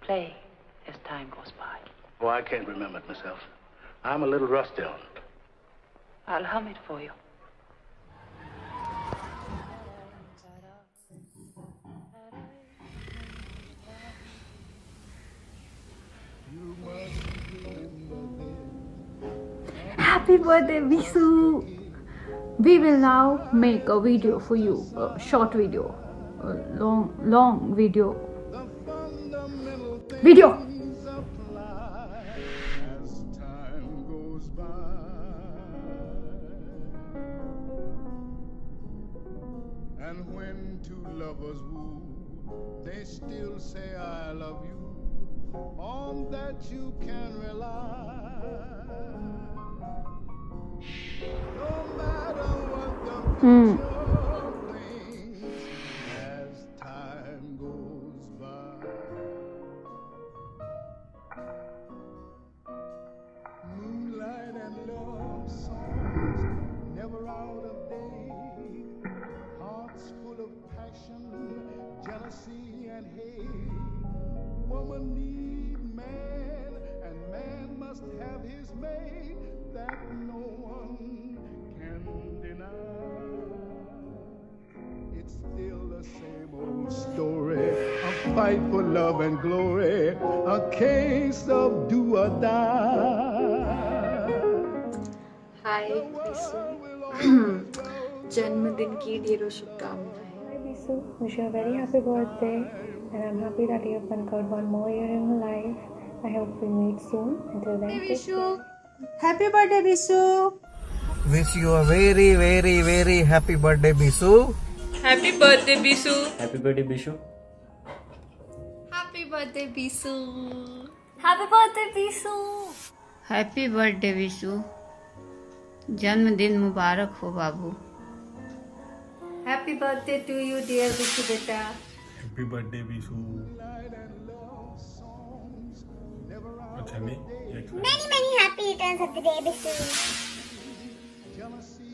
play as time goes by? Oh, I can't remember it myself. I'm a little rusty on it. I'll hum it for you. Happy birthday, Visu! We will now make a video for you, a short video, a long video. Video! And when two lovers woo, they still say I love you. On that you can rely. No matter what the future brings, as time goes by. Moonlight and love songs, never out of date. Hearts full of passion, jealousy and hate. Woman need man, and man must have his mate. That no one can deny. It's still the same old story. A fight for love and glory. A case of do or die. Hi, Visu. जन्मदिन की ढेरों शुभकामनाएं. Hi Bisu, wish you a very happy birthday and I'm happy that you have conquered one more year in your life. I hope we meet soon. Until then, take care. Happy birthday, Bisu. Wish you a very, very, very happy birthday, Bisu. Happy birthday, Bisu. Happy birthday, Bishu. Happy birthday, Visu. Happy birthday, Bisu. Happy birthday Vishu. जन्मदिन मुबारक हो बाबू. Happy birthday to you, dear Bisu beta. Happy birthday Vishu. अच्छा नहीं. Many happy returns of the day, Bisu.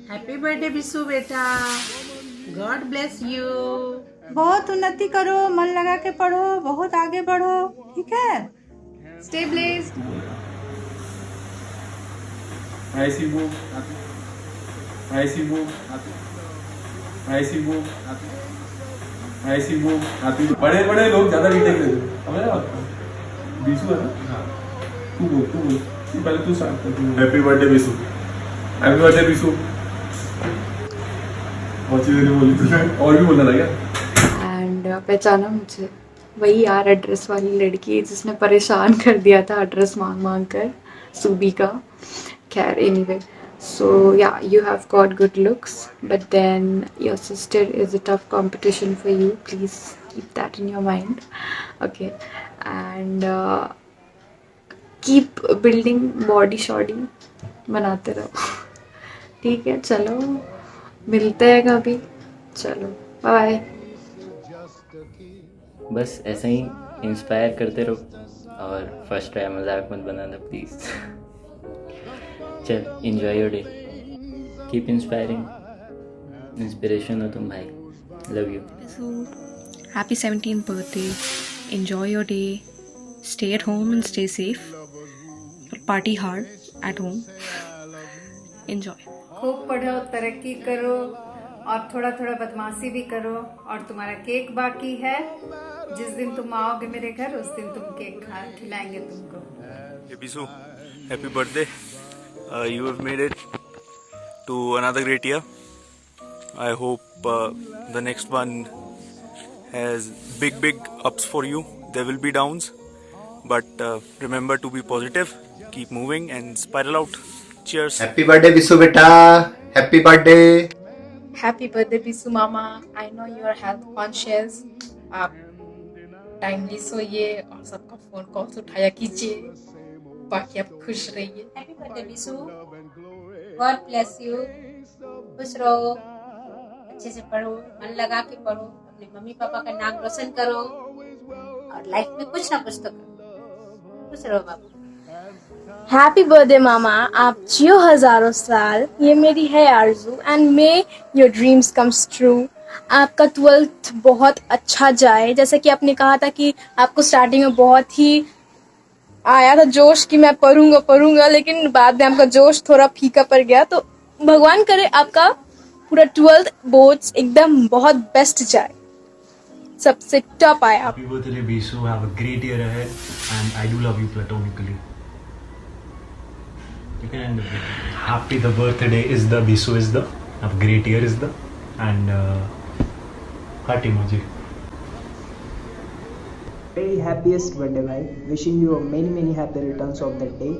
Happy birthday, Bisu beta. God bless you. बहुत उन्नति करो, मन लगा के पढ़ो, बहुत आगे बढ़ो, ठीक है? Stay blessed. Hi Sibu. Hi Sibu. Hi Sibu. Hi Sibu. बड़े लोग ज्यादा डिटेल दे दो. समझ रहे हो? बीसू है ना? हाँ. तू बोल. पहले तू स्टार्ट कर. Happy birthday Bisu. Happy birthday Bisu. बहुत चीजें नहीं बोली तूने. और भी बोलना था क्या? एंड पहचाना मुझे, वही यार एड्रेस वाली लड़की जिसने परेशान कर दिया था एड्रेस मांग कर, सूबी का. खैर anyway, so yeah, you have got good looks, but then your sister is a tough competition for you. Please keep that in your mind, okay? And keep building body shoddy, बनाते रहो. ठीक है, चलो मिलते हैं कभी. चलो बाय. बस ऐसा ही इंस्पायर करते रहो और फर्स्ट ट्राई मजाक मत बनाना प्लीज. चल enjoy your day. Keep inspiring. Inspiration हो तुम भाई. Love you. Happy 17th birthday. Enjoy your day. Stay at home and stay safe. Party hard at home. Enjoy. खूब पढ़ो, तरक्की करो और थोड़ा थोड़ा बदमाशी भी करो. और तुम्हारा केक बाकी है. जिस दिन तुम आओगे मेरे घर, उस दिन तुम केक खिलाएंगे तुमको. Hey Bisu, happy birthday. You have made it to another great year. I hope the next one has big ups for you. There will be downs, but remember to be positive, keep moving and spiral out. Cheers. Happy birthday, Bisu beta. Happy birthday. Happy birthday, Bisu Mama. I know you are health conscious. आप timely सोइए और सबका phone call उठाया कीजिए. बाकी आप खुश रहिए. Happy birthday Bisu. God bless you. खुश रहो, अच्छे से पढ़ो, मन लगा के पढ़ो, अपने मम्मी पापा का नाम रोशन करो और लाइफ में कुछ ना कुछ तो करो. खुश रहो बाबू. हैप्पी बर्थडे मामा. आप जियो हजारों साल. ये मेरी है आरज़ू and may your dreams comes true. आपका 12th बहुत अच्छा जाए। जैसे कि आपने कहा था कि आपको स्टार्टिंग में बहुत ही आया था जोश कि मैं पढ़ूंगा, लेकिन बाद में आपका जोश थोड़ा फीका पड़ गया। तो भगवान करे आपका पूरा 12th बोर्ड्स एकदम बहुत बेस्ट जाए, सबसे टॉप आए आप। Happy birthday, Bisu. Have a great year ahead, and I do love you platonically. You can end it. Happy the birthday is the Bisu is the. Have a great year is the, and heart emoji. Very happiest birthday, bhai. Wishing you many happy returns of the day.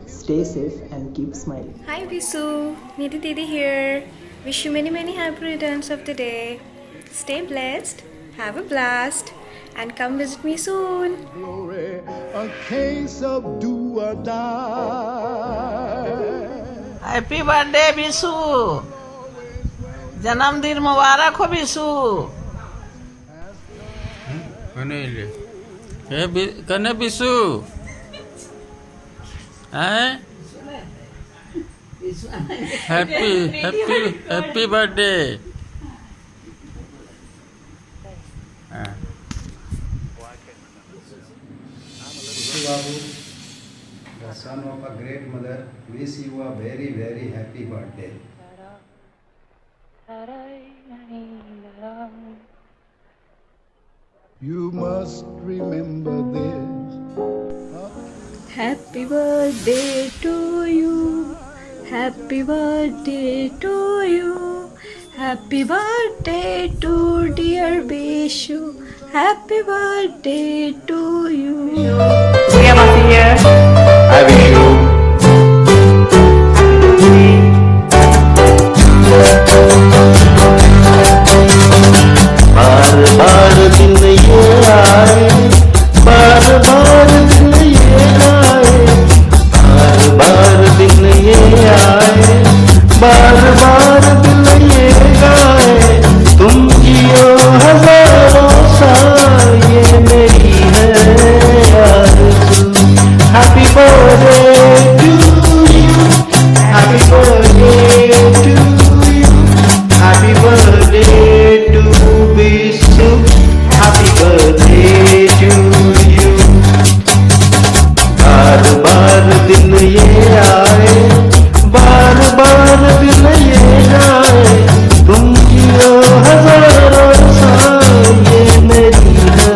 Stay safe and keep smiling. Hi Bisu, Nidhi Didi here. Wish you many happy returns of the day. Stay blessed, have a blast, and come visit me soon. Glory, a case of do or die. Happy birthday Bishu, जन्मदिन मुबारक हो बिशु। कने बिशु हैं? Happy birthday. Babu, the son of a great mother, wish you a very happy birthday. You must remember this. Happy birthday to you. Happy birthday to you. Happy birthday to dear Bishu. Happy birthday to you. Priya Masi here. I wish you बार दिन ये आए, बार दिन ये आए, बार दिन ये आए, बार दिन ये गाए। तुम जियो हजारों साल, ये मेरी है आरज़ू। Happy birthday to you, happy birthday to you, happy birthday to Bisu, happy birthday to you. बार दिन ये आए, बार दिन ये जाए। तुम जियो हजारों साल, ये मेरी है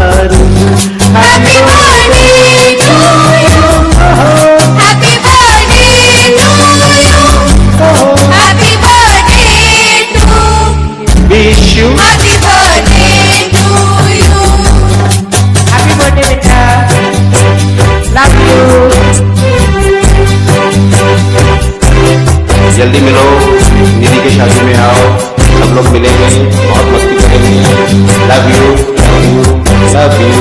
आरज़ू। Happy birthday to you, happy birthday to you, happy birthday to Bishu, happy birthday to you. Happy birthday बेटा, love you. जल्दी मिलो, दीदी की शादी में आओ, सब लोग मिलेंगे, बहुत मस्ती करेंगे। Love you love you love you.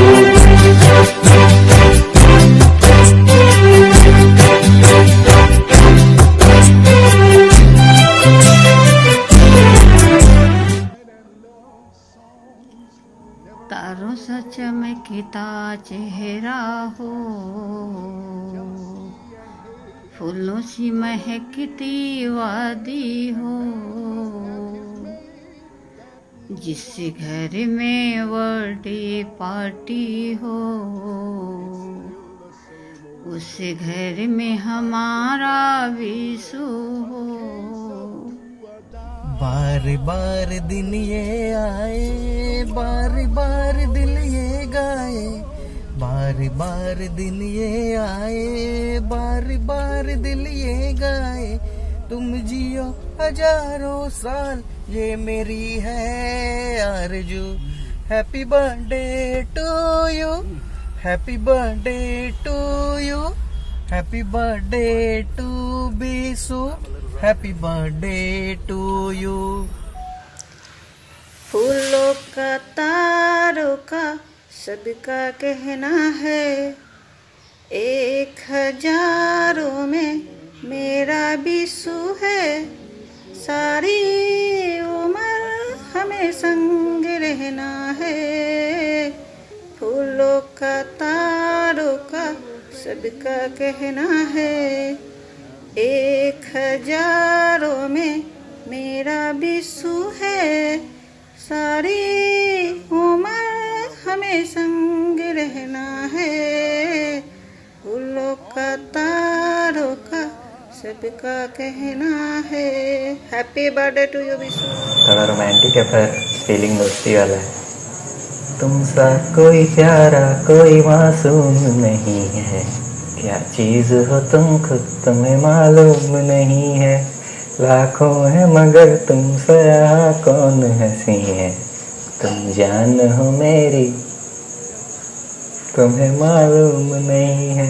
तारों सा चमकता चेहरा हो, फूलों सी महकती वादी हो। जिस घर में बर्थडे पार्टी हो, उस घर में हमारा विशु हो। बार दिन ये आए, बार दिल ये गाए। बार दिन ये आए, बार दिल ये गाए। तुम जियो हजारों साल, ये मेरी है आरज़ू। Happy birthday to you, happy birthday to you, happy birthday to Bishu, happy birthday to you. फूलों का तारों का सबका कहना है, 1000 में मेरा बिशु है। सारी उम्र हमें संग रहना है। फूलों का तारों का सबका कहना है, 1000 में मेरा बिसु है, सारी उम्र हमें संग रहना है, फूलों का तारों का सबका कहना है। Happy birthday to you Vishu. थोड़ा रोमांटिक है पर फीलिंग दोस्ती वाला है। तुम सा कोई प्यारा कोई मासूम नहीं है, क्या चीज हो तुम खुद तुम्हें मालूम नहीं है, लाखों है मगर तुमसे यहाँ कौन हंसी है, तुम जान हो मेरी तुम्हें मालूम नहीं है।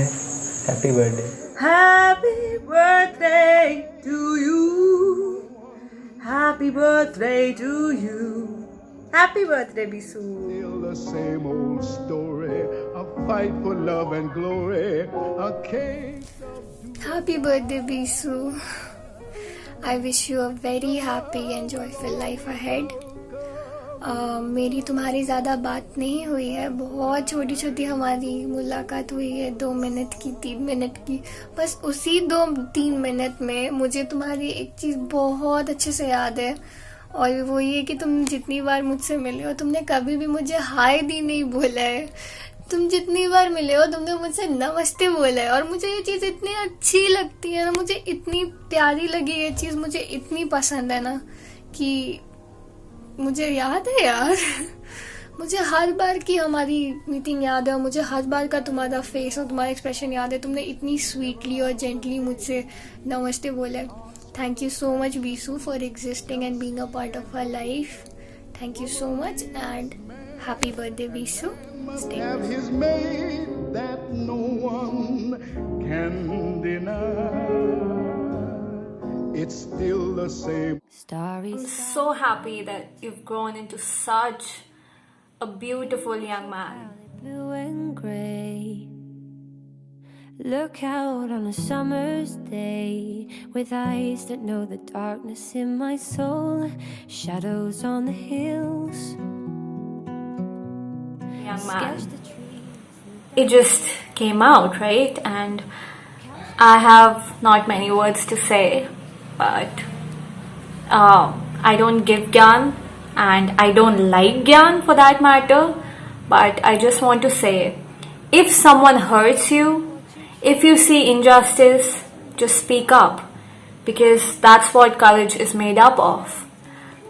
Happy birthday. Happy birthday to you. Happy birthday to you. Happy birthday, Bisu. Still the same old story, a fight for love and glory, a case of... Happy birthday, Bisu. I wish you a very happy and joyful life ahead. मेरी तुम्हारी ज़्यादा बात नहीं हुई है, बहुत छोटी छोटी हमारी मुलाकात हुई है, 2 मिनट की 3 मिनट की। बस उसी 2-3 मिनट में मुझे तुम्हारी एक चीज़ बहुत अच्छे से याद है, और वो ये कि तुम जितनी बार मुझसे मिले हो तुमने कभी भी मुझे हाय दी नहीं बोला है। तुम जितनी बार मिले हो तुमने मुझसे नमस्ते बोला है, और मुझे ये चीज़ इतनी अच्छी लगती है ना, मुझे इतनी प्यारी लगी ये चीज़, मुझे इतनी पसंद है ना कि मुझे याद है यार। मुझे हर बार की हमारी मीटिंग याद है, और मुझे हर बार का तुम्हारा फेस और तुम्हारा एक्सप्रेशन याद है। तुमने इतनी स्वीटली और जेंटली मुझसे नमस्ते बोला है। Thank you so much Bisu for existing and being a part of our life. Thank you so much and happy birthday Bisu. have his made that no one can deny. It's still the same. I'm so happy that you've grown into such a beautiful young man. Blue and gray. Look out on a summer's day with eyes that know the darkness in my soul, shadows on the hills. Young man, it just came out, right? And I have not many words to say, but I don't give gyan and I don't like gyan for that matter, but I just want to say, if someone hurts you, if you see injustice, just speak up, because that's what courage is made up of.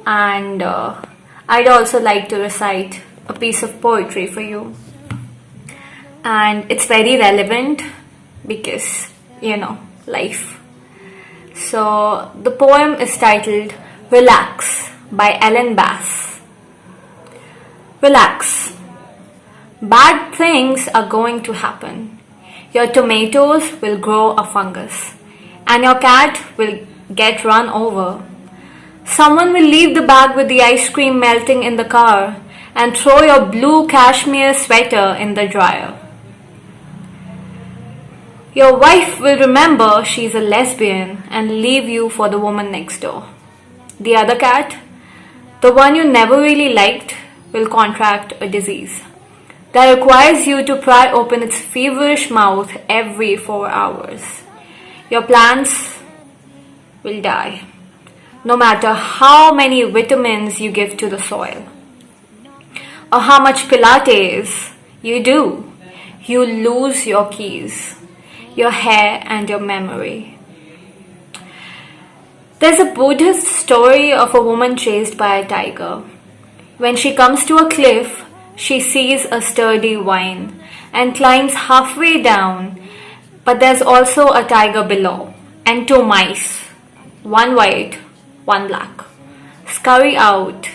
And I'd also like to recite a piece of poetry for you, and it's very relevant because, you know, life. So the poem is titled Relax by Ellen Bass. Relax. Bad things are going to happen. Your tomatoes will grow a fungus, and your cat will get run over. Someone will leave the bag with the ice cream melting in the car and throw your blue cashmere sweater in the dryer. Your wife will remember she's a lesbian and leave you for the woman next door. The other cat, the one you never really liked, will contract a disease that requires you to pry open its feverish mouth every 4 hours. Your plants will die, no matter how many vitamins you give to the soil, or how much Pilates you do. You lose your keys, your hair and your memory. There's a Buddhist story of a woman chased by a tiger. When she comes to a cliff, she sees a sturdy vine and climbs halfway down, but there's also a tiger below and 2 mice, one white, one black, scurry out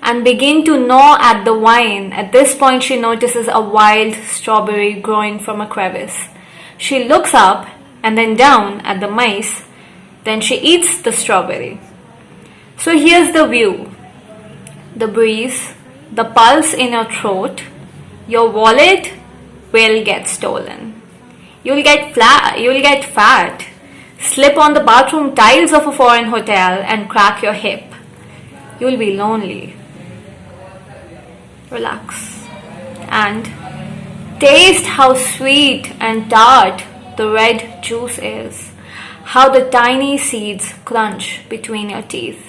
and begin to gnaw at the vine. At this point, she notices a wild strawberry growing from a crevice. She looks up and then down at the mice. Then she eats the strawberry. So here's the view: the breeze, the pulse in your throat. Your wallet will get stolen. You'll get fat, slip on the bathroom tiles of a foreign hotel and crack your hip. You'll be lonely. Relax and taste how sweet and tart the red juice is, how the tiny seeds crunch between your teeth.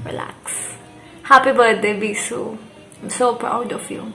Relax. Happy birthday, Bisu. I'm so proud of you.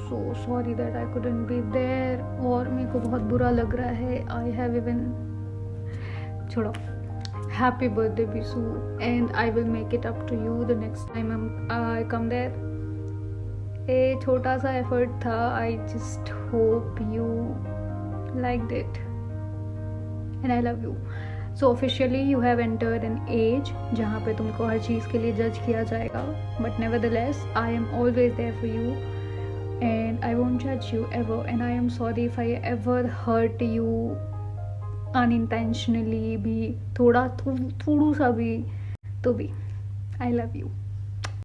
so sorry that I couldn't be there और मेरे को बहुत बुरा लग रहा है. I have even छोड़ो. Happy birthday Bisu, and I will make it up to you the next time I come there. एक छोटा सा effort था. I just hope you liked it and I love you. So officially you have entered an age जहाँ पे तुमको हर चीज़ के लिए जज किया जाएगा. But nevertheless I am always there for you and I won't judge you ever, and I am sorry if I ever hurt you unintentionally भी थोड़ा सा भी तो भी. I love you.